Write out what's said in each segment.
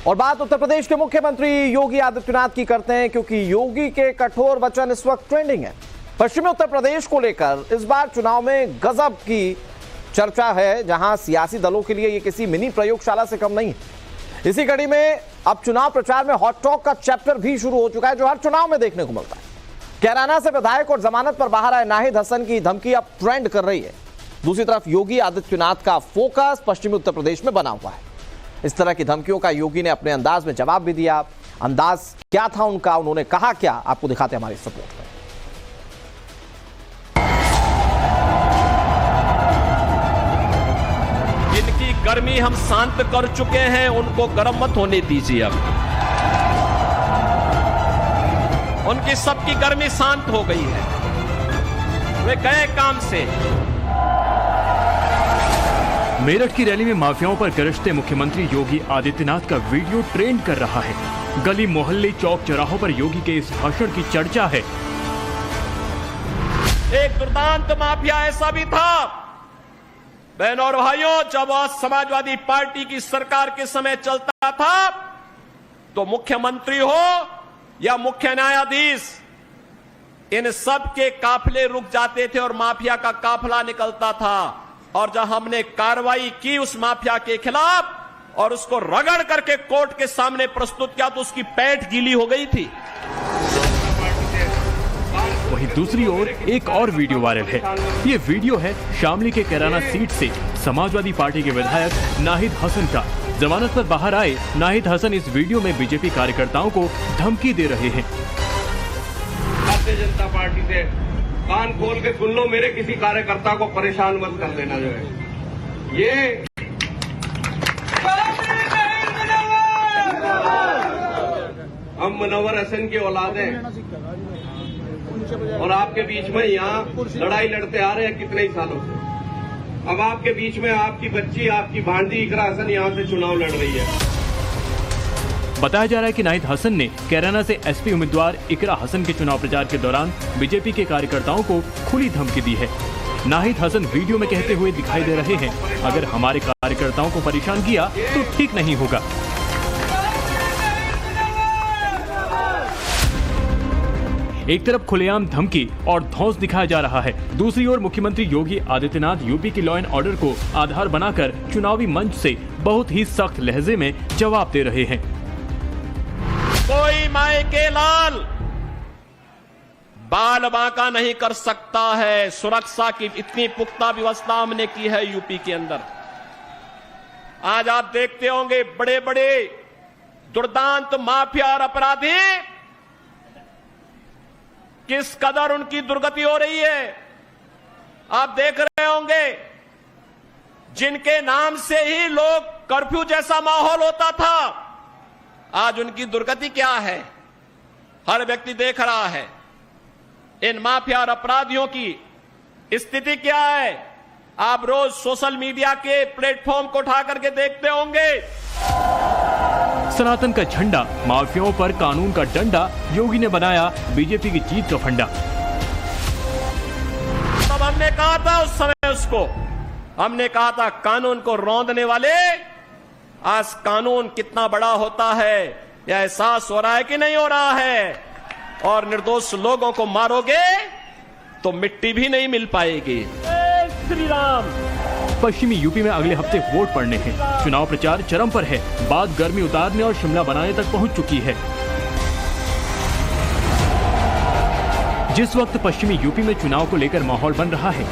और बात उत्तर प्रदेश के मुख्यमंत्री योगी आदित्यनाथ की करते हैं, क्योंकि योगी के कठोर वचन इस वक्त ट्रेंडिंग है। पश्चिमी उत्तर प्रदेश को लेकर इस बार चुनाव में गजब की चर्चा है, जहां सियासी दलों के लिए ये किसी मिनी प्रयोगशाला से कम नहीं है। इसी कड़ी में अब चुनाव प्रचार में हॉट टॉक का चैप्टर भी शुरू हो चुका है, जो हर चुनाव में देखने को मिलता है। कैराना से विधायक और जमानत पर बाहर आए नाहिद हसन की धमकी अब ट्रेंड कर रही है। दूसरी तरफ योगी आदित्यनाथ का फोकस पश्चिमी उत्तर प्रदेश में बना हुआ है। इस तरह की धमकियों का योगी ने अपने अंदाज में जवाब भी दिया। अंदाज क्या था उनका, उन्होंने कहा क्या, आपको दिखाते हैं हमारी रिपोर्ट में। जिनकी गर्मी हम शांत कर चुके हैं, उनको गर्म मत होने दीजिए। अब उनकी सबकी गर्मी शांत हो गई है, वे गए काम से। मेरठ की रैली में माफियाओं पर गरजते मुख्यमंत्री योगी आदित्यनाथ का वीडियो ट्रेंड कर रहा है। गली मोहल्ले चौक चौराहों पर योगी के इस भाषण की चर्चा है। एक दुर्दांत माफिया ऐसा भी था, बहनों और भाइयों, जब समाजवादी पार्टी की सरकार के समय चलता था तो मुख्यमंत्री हो या मुख्य न्यायाधीश, इन सब के काफिले रुक जाते थे और माफिया का काफिला निकलता था। और जब हमने कार्रवाई की उस माफिया के खिलाफ और उसको रगड़ करके कोर्ट के सामने प्रस्तुत किया तो उसकी पैठ गीली हो गई थी। वहीं दूसरी ओर एक और वीडियो वायरल है। ये वीडियो है शामली के कैराना सीट से समाजवादी पार्टी के विधायक नाहिद हसन का। जमानत पर बाहर आए नाहिद हसन इस वीडियो में बीजेपी कार्यकर्ताओं को धमकी दे रहे हैं। भारतीय जनता पार्टी से कान खोल के सुन लो, मेरे किसी कार्यकर्ता को परेशान मत कर देना। जो है ये हम मुनव्वर हसन की औलाद हैं और आपके बीच में यहाँ लड़ाई लड़ते आ रहे हैं कितने ही सालों से। अब आपके बीच में आपकी बच्ची, आपकी भांजी इकरा हसन यहाँ से चुनाव लड़ रही है। बताया जा रहा है कि नाहिद हसन ने कैराना से एसपी उम्मीदवार इकरा हसन के चुनाव प्रचार के दौरान बीजेपी के कार्यकर्ताओं को खुली धमकी दी है। नाहिद हसन वीडियो में कहते हुए दिखाई दे रहे हैं, अगर हमारे कार्यकर्ताओं को परेशान किया तो ठीक नहीं होगा। एक तरफ खुलेआम धमकी और धौंस दिखाया जा रहा है, दूसरी ओर मुख्यमंत्री योगी आदित्यनाथ यूपी की लॉ एंड ऑर्डर को आधार बनाकर चुनावी मंच से बहुत ही सख्त लहजे में जवाब दे रहे हैं। कोई माए के लाल बाल बांका नहीं कर सकता है। सुरक्षा की इतनी पुख्ता व्यवस्था हमने की है यूपी के अंदर। आज आप देखते होंगे बड़े बड़े दुर्दांत माफिया और अपराधी किस कदर उनकी दुर्गति हो रही है। आप देख रहे होंगे जिनके नाम से ही लोग कर्फ्यू जैसा माहौल होता था, आज उनकी दुर्गति क्या है, हर व्यक्ति देख रहा है। इन माफिया और अपराधियों की स्थिति क्या है, आप रोज सोशल मीडिया के प्लेटफॉर्म को उठा करके देखते होंगे। सनातन का झंडा, माफियाओं पर कानून का डंडा, योगी ने बनाया बीजेपी की जीत का फंडा। तब हमने कहा था उस समय, उसको हमने कहा था कानून को रौंदने वाले, आज कानून कितना बड़ा होता है यह एहसास हो रहा है कि नहीं हो रहा है। और निर्दोष लोगों को मारोगे तो मिट्टी भी नहीं मिल पाएगी। श्री राम। पश्चिमी यूपी में अगले हफ्ते वोट पड़ने हैं। चुनाव प्रचार चरम पर है। बात गर्मी उतारने और शिमला बनाने तक पहुंच चुकी है। जिस वक्त पश्चिमी यूपी में चुनाव को लेकर माहौल बन रहा है,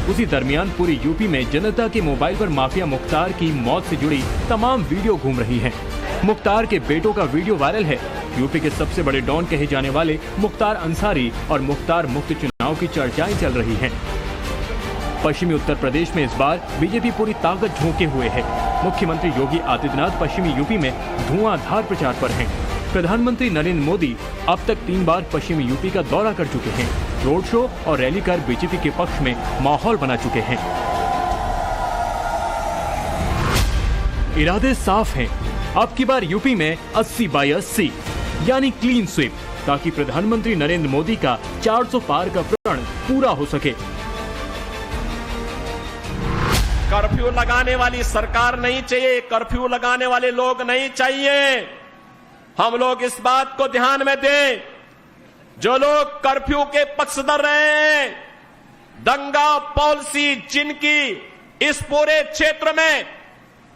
उसी दरमियान पूरी यूपी में जनता के मोबाइल पर माफिया मुख्तार की मौत से जुड़ी तमाम वीडियो घूम रही हैं। मुख्तार के बेटों का वीडियो वायरल है। यूपी के सबसे बड़े डॉन कहे जाने वाले मुख्तार अंसारी और मुख्तार मुक्त चुनाव की चर्चाएं चल रही हैं। पश्चिमी उत्तर प्रदेश में इस बार बीजेपी पूरी ताकत झोंके हुए है। मुख्यमंत्री योगी आदित्यनाथ पश्चिमी यूपी में धुआंधार प्रचार पर हैं। प्रधानमंत्री नरेंद्र मोदी अब तक 3 बार पश्चिमी यूपी का दौरा कर चुके हैं। रोड शो और रैली कर बीजेपी के पक्ष में माहौल बना चुके हैं। इरादे साफ हैं। अब की बार यूपी में 80/80 यानी क्लीन स्वीप, ताकि प्रधानमंत्री नरेंद्र मोदी का 400 पार का प्रण पूरा हो सके। कर्फ्यू लगाने वाली सरकार नहीं चाहिए, कर्फ्यू लगाने वाले लोग नहीं चाहिए। हम लोग इस बात को ध्यान में दें, जो लोग कर्फ्यू के पक्षधर रहे हैं, दंगा पॉलिसी जिनकी इस पूरे क्षेत्र में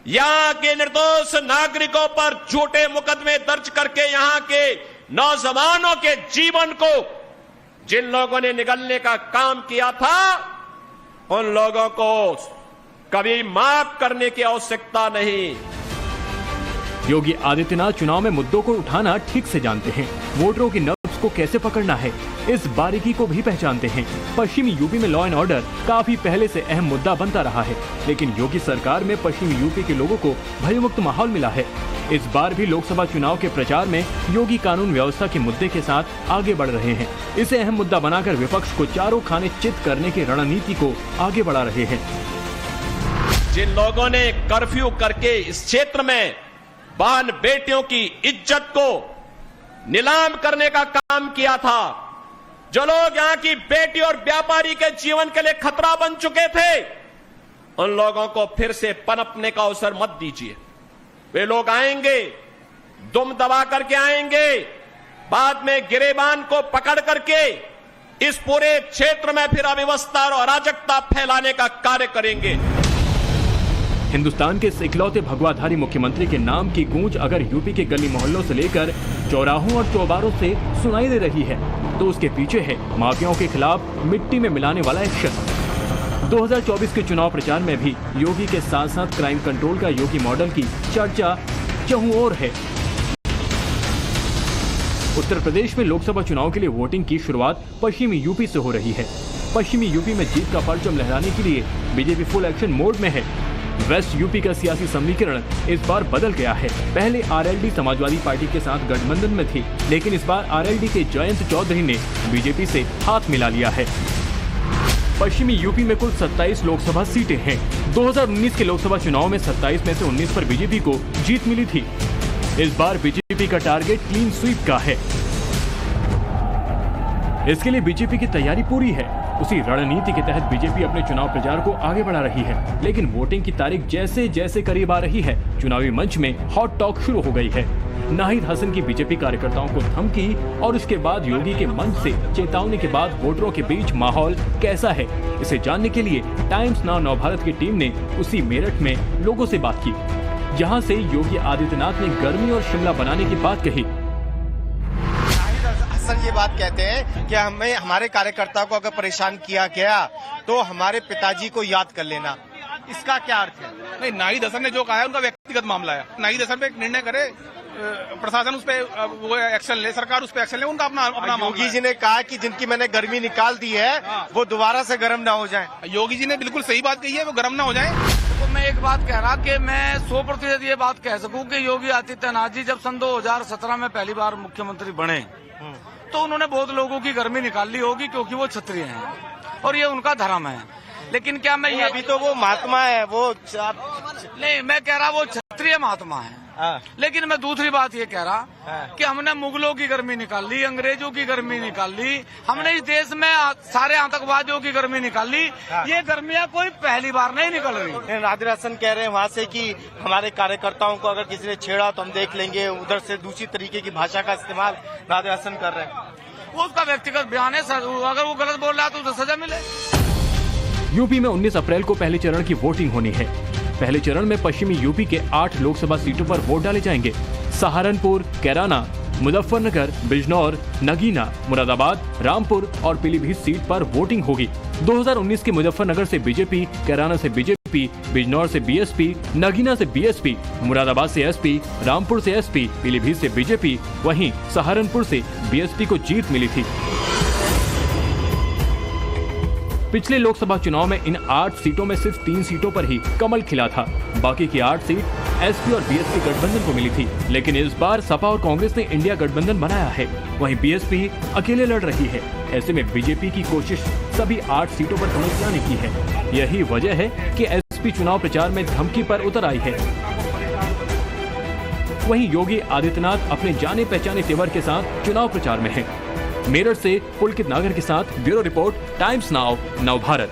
यहां के निर्दोष नागरिकों पर झूठे मुकदमे दर्ज करके यहां के नौजवानों के जीवन को जिन लोगों ने निगलने का काम किया था, उन लोगों को कभी माफ करने की आवश्यकता नहीं। योगी आदित्यनाथ चुनाव में मुद्दों को उठाना ठीक से जानते हैं, वोटरों की नब्ज को कैसे पकड़ना है इस बारीकी को भी पहचानते हैं। पश्चिमी यूपी में लॉ एंड ऑर्डर काफी पहले से अहम मुद्दा बनता रहा है, लेकिन योगी सरकार में पश्चिमी यूपी के लोगों को भयमुक्त माहौल मिला है। इस बार भी लोकसभा चुनाव के प्रचार में योगी कानून व्यवस्था के मुद्दे के साथ आगे बढ़ रहे हैं। इसे अहम मुद्दा बनाकर विपक्ष को चारों खाने चित करने की रणनीति को आगे बढ़ा रहे हैं। जिन लोगों ने कर्फ्यू करके इस क्षेत्र में बहन बेटियों की इज्जत को नीलाम करने का काम किया था, जो लोग यहां की बेटी और व्यापारी के जीवन के लिए खतरा बन चुके थे, उन लोगों को फिर से पनपने का अवसर मत दीजिए। वे लोग आएंगे, दुम दबा करके आएंगे, बाद में गिरेबान को पकड़ करके इस पूरे क्षेत्र में फिर अव्यवस्था और अराजकता फैलाने का कार्य करेंगे। हिंदुस्तान के इकलौते भगवाधारी मुख्यमंत्री के नाम की गूंज अगर यूपी के गली मोहल्लों से लेकर चौराहों और चौबारों से सुनाई दे रही है, तो उसके पीछे है माफियाओं के खिलाफ मिट्टी में मिलाने वाला एक्शन। 2024 के चुनाव प्रचार में भी योगी के साथ साथ क्राइम कंट्रोल का योगी मॉडल की चर्चा चहुं ओर है। उत्तर प्रदेश में लोकसभा चुनाव के लिए वोटिंग की शुरुआत पश्चिमी यूपी से हो रही है। पश्चिमी यूपी में जीत का परचम लहराने के लिए बीजेपी फुल एक्शन मोड में है। वेस्ट यूपी का सियासी समीकरण इस बार बदल गया है। पहले आरएलडी समाजवादी पार्टी के साथ गठबंधन में थी, लेकिन इस बार आरएलडी के जयंत चौधरी ने बीजेपी से हाथ मिला लिया है। पश्चिमी यूपी में कुल 27 लोकसभा सीटें हैं। 2019 के लोकसभा चुनाव में 27 में से 19 पर बीजेपी को जीत मिली थी। इस बार बीजेपी का टारगेट क्लीन स्वीप का है। इसके लिए बीजेपी की तैयारी पूरी है। उसी रणनीति के तहत बीजेपी अपने चुनाव प्रचार को आगे बढ़ा रही है, लेकिन वोटिंग की तारीख जैसे जैसे करीब आ रही है, चुनावी मंच में हॉट टॉक शुरू हो गई है। नाहिद हसन की बीजेपी कार्यकर्ताओं को धमकी और उसके बाद योगी के मंच से चेतावनी के बाद वोटरों के बीच माहौल कैसा है, इसे जानने के लिए टाइम्स नाउ नवभारत की टीम ने उसी मेरठ में लोगों से बात की, जहां से योगी आदित्यनाथ ने गर्मी और शिमला बनाने की बात कही। ये बात कहते हैं कि हमें हमारे कार्यकर्ताओं को अगर परेशान किया गया तो हमारे पिताजी को याद कर लेना, इसका क्या अर्थ है? नहीं, नाहिद हसन ने जो कहा है उनका व्यक्तिगत मामला है। नाहिद हसन पे एक निर्णय करे, प्रशासन उस पे वो एक्शन ले, सरकार उस पे एक्शन ले, उनका अपना योगी जी ने कहा कि जिनकी मैंने गर्मी निकाल दी है वो दोबारा से गर्म ना हो जाए। योगी जी ने बिल्कुल सही बात कही है, वो गर्म ना हो जाए। तो मैं एक बात कह रहा कि मैं 100% ये बात कह सकूं कि योगी आदित्यनाथ जी जब सन 2017 में पहली बार मुख्यमंत्री बने तो उन्होंने बहुत लोगों की गर्मी निकाल ली होगी, क्योंकि वो क्षत्रिय हैं और ये उनका धर्म है। लेकिन क्या मैं ये अभी तो वो महात्मा है, वो नहीं, मैं कह रहा वो क्षत्रिय महात्मा है। लेकिन मैं दूसरी बात ये कह रहा कि हमने मुगलों की गर्मी निकाल ली, अंग्रेजों की गर्मी निकाल ली, हमने इस देश में सारे आतंकवादियों की गर्मी निकाल ली। ये गर्मियां कोई पहली बार नहीं निकल रही। नादिर हसन कह रहे हैं वहाँ से कि हमारे कार्यकर्ताओं को अगर किसी ने छेड़ा तो हम देख लेंगे, उधर से दूसरी तरीके की भाषा का इस्तेमाल नादिर हसन कर रहे हैं। वो उसका व्यक्तिगत बयान है, अगर वो गलत बोल रहा है तो उसे सजा मिले। यूपी में 19 अप्रैल को पहले चरण की वोटिंग होनी है। पहले चरण में पश्चिमी यूपी के 8 लोकसभा सीटों पर वोट डाले जाएंगे। सहारनपुर, कैराना, मुजफ्फरनगर, बिजनौर, नगीना, मुरादाबाद, रामपुर और पीलीभीत सीट पर वोटिंग होगी। 2019 के मुजफ्फरनगर से बीजेपी, कैराना से बीजेपी, बिजनौर से बीएसपी, नगीना से बीएसपी, मुरादाबाद से एसपी, रामपुर से एसपी, पीलीभीत से बीजेपी, वहीं सहारनपुर से बीएसपी को जीत मिली थी। पिछले लोकसभा चुनाव में इन 8 सीटों में सिर्फ 3 सीटों पर ही कमल खिला था। बाकी की 8 सीट एसपी और बीएसपी गठबंधन को मिली थी। लेकिन इस बार सपा और कांग्रेस ने इंडिया गठबंधन बनाया है, वहीं बीएसपी अकेले लड़ रही है। ऐसे में बीजेपी की कोशिश सभी 8 सीटों पर कमल खिलाने की है। यही वजह है कि एसपी चुनाव प्रचार में धमकी पर उतर आई है। वहीं योगी आदित्यनाथ अपने जाने पहचाने तेवर के साथ चुनाव प्रचार में हैं। मेरठ से पुलकित नागर के साथ bureau report, times now Navbharat.